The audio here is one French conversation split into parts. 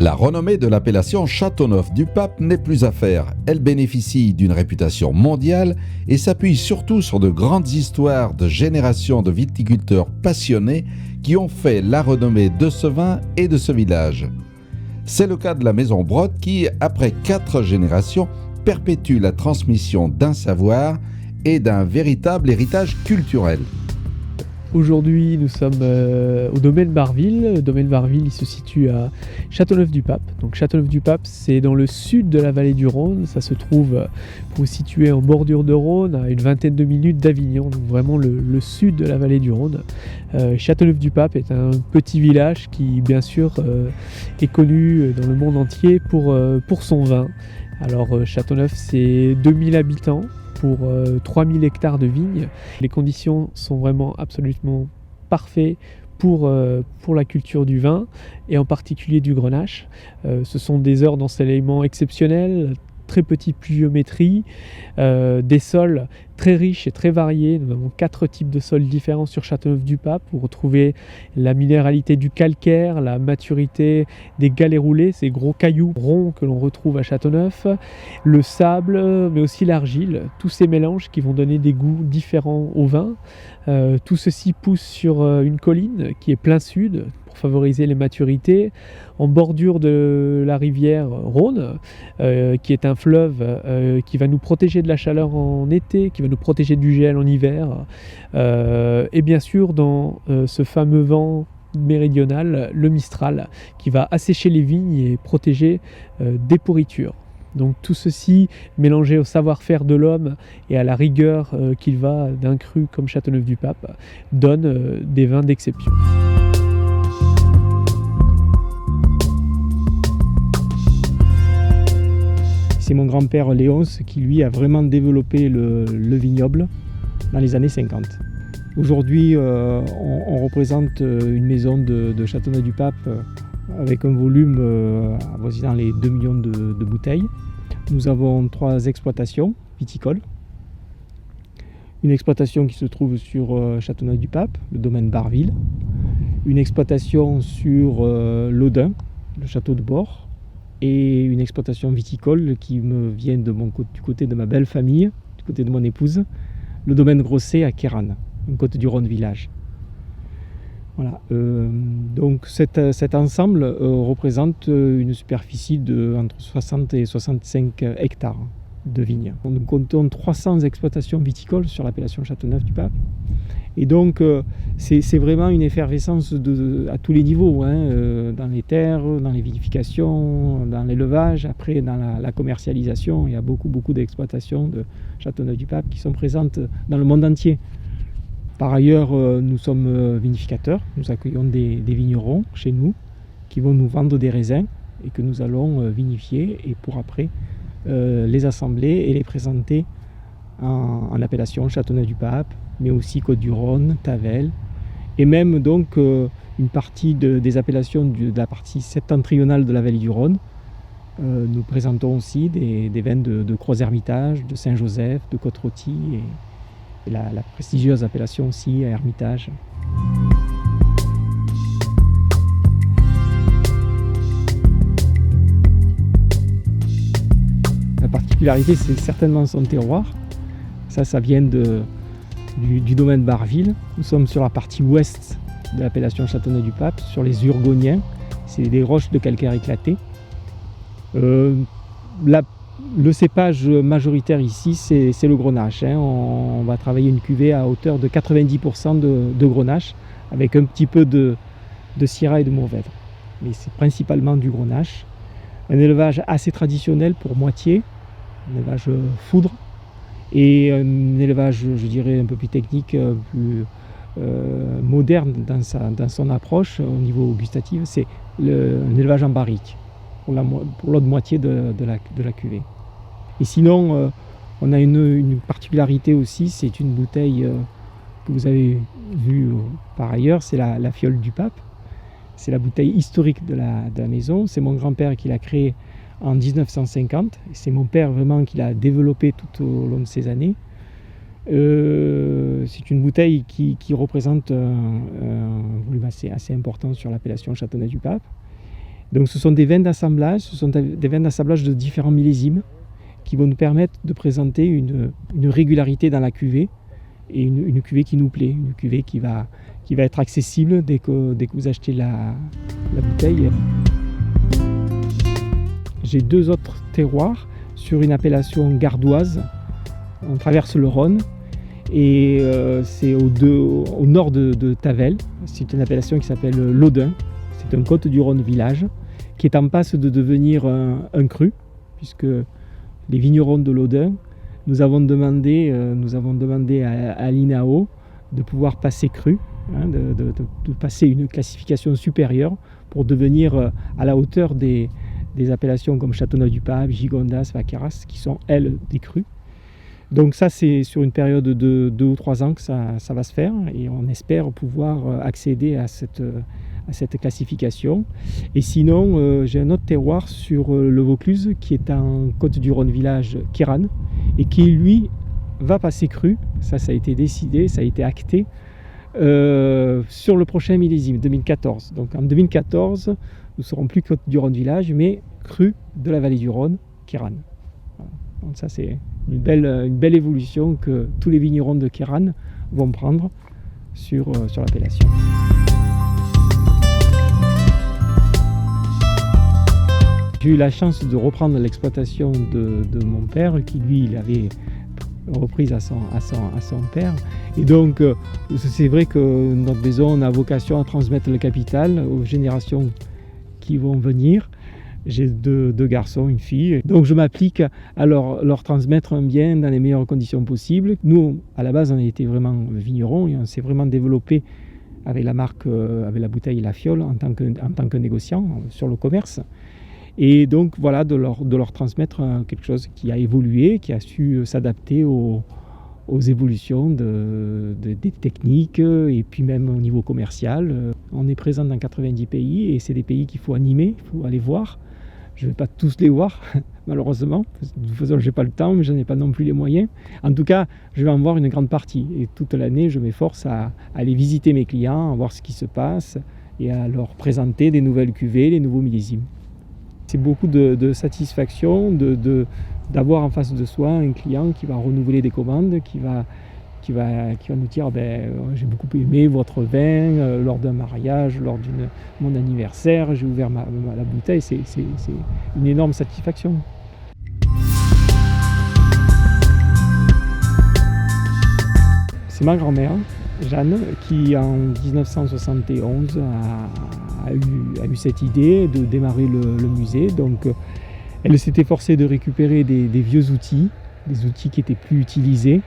La renommée de l'appellation Châteauneuf-du-Pape n'est plus à faire. Elle bénéficie d'une réputation mondiale et s'appuie surtout sur de grandes histoires de générations de viticulteurs passionnés qui ont fait la renommée de ce vin et de ce village. C'est le cas de la maison Brod qui, après 4 générations, perpétue la transmission d'un savoir et d'un véritable héritage culturel. Aujourd'hui, nous sommes au domaine Barville. Le domaine Barville, il se situe à Châteauneuf-du-Pape. Donc Châteauneuf-du-Pape, c'est dans le sud de la vallée du Rhône. Ça se trouve, pour vous situer en bordure de Rhône, à une vingtaine de minutes d'Avignon, donc vraiment le sud de la vallée du Rhône. Châteauneuf-du-Pape est un petit village qui, bien sûr, est connu dans le monde entier pour son vin. Alors Châteauneuf, c'est 2000 habitants. Pour 3000 hectares de vignes. Les conditions sont vraiment absolument parfaites pour la culture du vin et en particulier du grenache. Ce sont des heures d'ensoleillement exceptionnelles, très petite pluviométrie, des sols très riches et très variés. Nous avons 4 types de sols différents sur Châteauneuf-du-Pape. Vous retrouvez la minéralité du calcaire, la maturité des galets roulés, ces gros cailloux ronds que l'on retrouve à Châteauneuf, le sable, mais aussi l'argile, tous ces mélanges qui vont donner des goûts différents au vin. Tout ceci pousse sur une colline qui est plein sud pour favoriser les maturités, en bordure de la rivière Rhône, qui est un fleuve qui va nous protéger de la chaleur en été, qui va nous protéger du gel en hiver, et bien sûr dans ce fameux vent méridional, le Mistral, qui va assécher les vignes et protéger des pourritures. Donc tout ceci, mélangé au savoir-faire de l'homme et à la rigueur qu'il va d'un cru comme Châteauneuf-du-Pape, donne des vins d'exception. C'est mon grand-père Léonce qui, lui, a vraiment développé le vignoble dans les années 50. Aujourd'hui, on représente une maison de Châteauneuf-du-Pape avec un volume avoisinant les 2 millions de bouteilles. Nous avons 3 exploitations viticoles. Une exploitation qui se trouve sur Châteauneuf-du-Pape, le domaine Barville. Une exploitation sur l'Audin, le château de Bord. Et une exploitation viticole qui me vient du côté de ma belle famille, du côté de mon épouse, le domaine Grosset à Kéran, une Côte-du-Rhône village. Voilà. Donc cet ensemble représente une superficie de entre 60 et 65 hectares de vignes. Nous comptons 300 exploitations viticoles sur l'appellation Châteauneuf-du-Pape. Et donc c'est vraiment une effervescence à tous les niveaux, dans les terres, dans les vinifications, dans l'élevage, après dans la commercialisation. Il y a beaucoup d'exploitations de Châteauneuf-du-Pape qui sont présentes dans le monde entier. Par ailleurs, nous sommes vinificateurs, nous accueillons des vignerons chez nous qui vont nous vendre des raisins et que nous allons vinifier et pour après les assembler et les présenter en appellation Châteauneuf-du-Pape, mais aussi Côte-du-Rhône, Tavel, et même donc une partie des appellations de la partie septentrionale de la vallée du Rhône. Nous présentons aussi des vins de Croz-Hermitage, de Saint-Joseph, de Côte-Rôtie et la prestigieuse appellation aussi à Hermitage. La particularité, c'est certainement son terroir. Ça vient du domaine Barville. Nous sommes sur la partie ouest de l'appellation Châteauneuf-du-Pape, sur les Urgoniens. C'est des roches de calcaire éclatées. Le cépage majoritaire ici, c'est le grenache. On va travailler une cuvée à hauteur de 90% de grenache, avec un petit peu de syrah et de mourvèdre. Mais c'est principalement du grenache. Un élevage assez traditionnel pour moitié, un élevage foudre. Et un élevage, je dirais, un peu plus technique, plus moderne dans son approche au niveau gustatif, c'est un élevage en barrique, pour l'autre moitié de la cuvée. Et sinon, on a une particularité aussi, c'est une bouteille que vous avez vue par ailleurs, c'est la fiole du pape. C'est la bouteille historique de la maison. C'est mon grand-père qui l'a créée en 1950. C'est mon père vraiment qui l'a développé tout au long de ces années. C'est une bouteille qui représente un volume assez important sur l'appellation Châteauneuf-du-Pape. Donc ce sont des vins d'assemblage, de différents millésimes qui vont nous permettre de présenter une régularité dans la cuvée et une cuvée qui nous plaît, une cuvée qui va être accessible dès que vous achetez la bouteille. J'ai 2 autres terroirs sur une appellation gardoise. On traverse le Rhône et c'est au nord de Tavel. C'est une appellation qui s'appelle l'Audun. C'est un Côtes-du-Rhône village qui est en passe de devenir un cru, puisque les vignerons de l'Audun nous avons demandé à l'INAO de pouvoir passer cru, de passer une classification supérieure pour devenir à la hauteur des appellations comme Châteauneuf-du-Pape, Gigondas, Vaqueras, qui sont elles des crus. Donc ça, c'est sur une période de 2 ou 3 ans que ça va se faire et on espère pouvoir accéder à cette classification. Et sinon, j'ai un autre terroir sur le Vaucluse qui est en Côtes-du-Rhône village Kéran et qui, lui, va passer cru. Ça a été décidé, ça a été acté sur le prochain millésime, 2014. Donc en 2014, nous ne serons plus Côtes-du-Rhône village, mais cru de la vallée du Rhône, Kéran. Voilà. Donc ça, c'est une belle évolution que tous les vignerons de Kéran vont prendre sur l'appellation. J'ai eu la chance de reprendre l'exploitation de mon père, qui lui, il avait reprise à son père. Et donc, c'est vrai que notre maison, on a vocation à transmettre le capital aux générations qui vont venir. J'ai 2 garçons, une fille. Donc, je m'applique à leur transmettre un bien dans les meilleures conditions possibles. Nous, à la base, on a été vraiment vignerons et on s'est vraiment développé avec la marque, avec la bouteille et la fiole en tant que négociant sur le commerce. Et donc voilà, de leur transmettre quelque chose qui a évolué, qui a su s'adapter aux évolutions des techniques et puis même au niveau commercial. On est présent dans 90 pays et c'est des pays qu'il faut animer, il faut aller voir. Je ne vais pas tous les voir, malheureusement. De toute façon, je n'ai pas le temps, mais je n'en ai pas non plus les moyens. En tout cas, je vais en voir une grande partie. Et toute l'année, je m'efforce à aller visiter mes clients, à voir ce qui se passe et à leur présenter des nouvelles cuvées, les nouveaux millésimes. C'est beaucoup de satisfaction d'avoir en face de soi un client qui va renouveler des commandes, qui va nous dire j'ai beaucoup aimé votre vin lors d'un mariage, lors de mon anniversaire, j'ai ouvert la bouteille, c'est une énorme satisfaction. C'est ma grand-mère, Jeanne, qui en 1971 a eu cette idée de démarrer le musée. Donc, elle s'était forcée de récupérer des vieux outils, des outils qui n'étaient plus utilisés.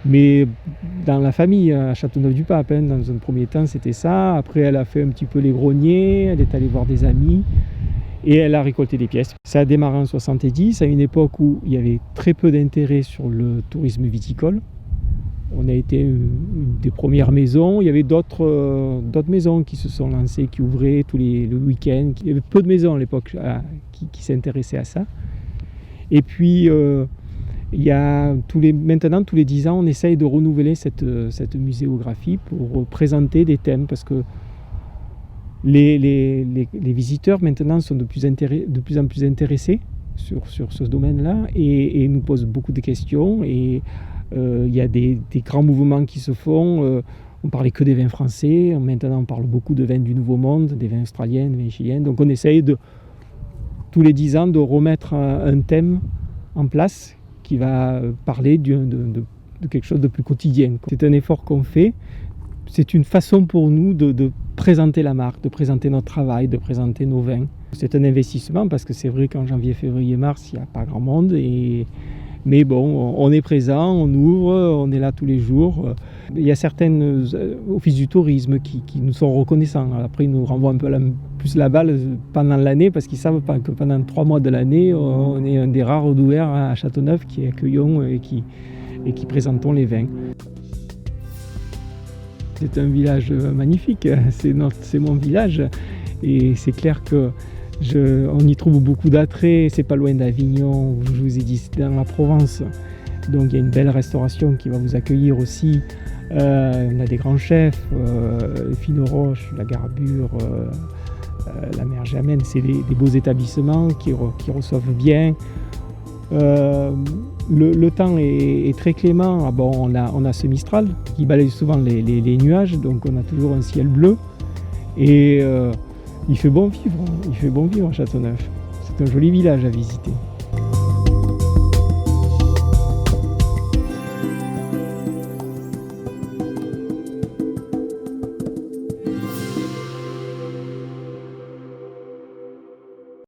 Mais dans la famille, à Châteauneuf-du-Pape, dans un premier temps, c'était ça. Après, elle a fait un petit peu les greniers, elle est allée voir des amis et elle a récolté des pièces. Ça a démarré en 70, à une époque où il y avait très peu d'intérêt sur le tourisme viticole. On a été une des premières maisons. Il y avait d'autres maisons qui se sont lancées, qui ouvraient le week-end. Il y avait peu de maisons à l'époque qui s'intéressaient à ça. Et puis, maintenant, tous les 10 ans, on essaye de renouveler cette muséographie pour présenter des thèmes, parce que les visiteurs maintenant sont de plus en plus intéressés sur ce domaine-là et nous posent beaucoup de questions. Et il y a des grands mouvements qui se font. On parlait que des vins français. Maintenant, on parle beaucoup de vins du Nouveau Monde, des vins australiens, des vins chiliens. Donc, on essaye tous les 10 ans de remettre un thème en place qui va parler de quelque chose de plus quotidien. C'est un effort qu'on fait. C'est une façon pour nous de présenter la marque, de présenter notre travail, de présenter nos vins. C'est un investissement parce que c'est vrai qu'en janvier, février, mars, il n'y a pas grand monde. Mais bon, on est présent, on ouvre, on est là tous les jours. Il y a certains offices du tourisme qui nous sont reconnaissants. Après, ils nous renvoient un peu plus la balle pendant l'année parce qu'ils savent pas que pendant 3 mois de l'année, on est un des rares ouverts à Châteauneuf qui accueillons et qui présentons les vins. C'est un village magnifique, c'est mon village et c'est clair que on y trouve beaucoup d'attrait. C'est pas loin d'Avignon, je vous ai dit, c'est dans la Provence, donc il y a une belle restauration qui va vous accueillir aussi. On a des grands chefs, Fino Roche, la Garbure, la mer Germaine, c'est des beaux établissements qui reçoivent bien. Le temps est très clément. Ah bon, on a ce Mistral qui balaye souvent les nuages, donc on a toujours un ciel bleu. Et il fait bon vivre à Châteauneuf. C'est un joli village à visiter.